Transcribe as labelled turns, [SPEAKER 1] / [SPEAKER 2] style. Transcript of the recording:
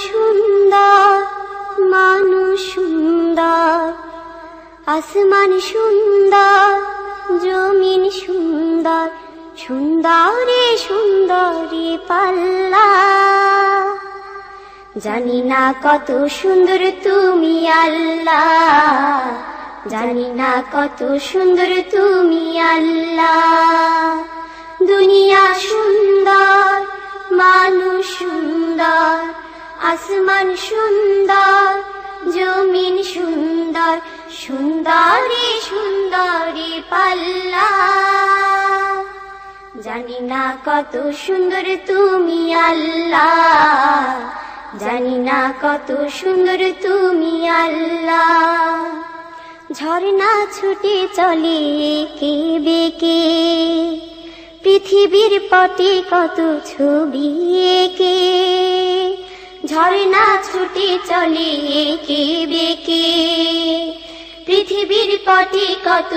[SPEAKER 1] সুন্দর, মানুষ সুন্দর, আসমান সুন্দর, জমিন সুন্দর, সুন্দরে সুন্দরে পাল্লা। জানি না কত সুন্দর তুমি আল্লাহ, জানি না কত সুন্দর তুমি আল্লাহ। দুনিয়া সুন্দর, মানুষ সুন্দর, আসমান সুন্দর, জমিন সুন্দর, সুন্দরে সুন্দরে পাল্লা। জানি না কত সুন্দর তুমি আল্লাহ, জানি না কত সুন্দর তুমি আল্লাহ। ঝর্ণা ছুটে চলে এঁকে বেঁকে, পৃথিবীর পটে কত ছবি এঁকে। ঝর্ণা ছুটে চলে এঁকে বেঁকে, পৃথিবীর পটে কত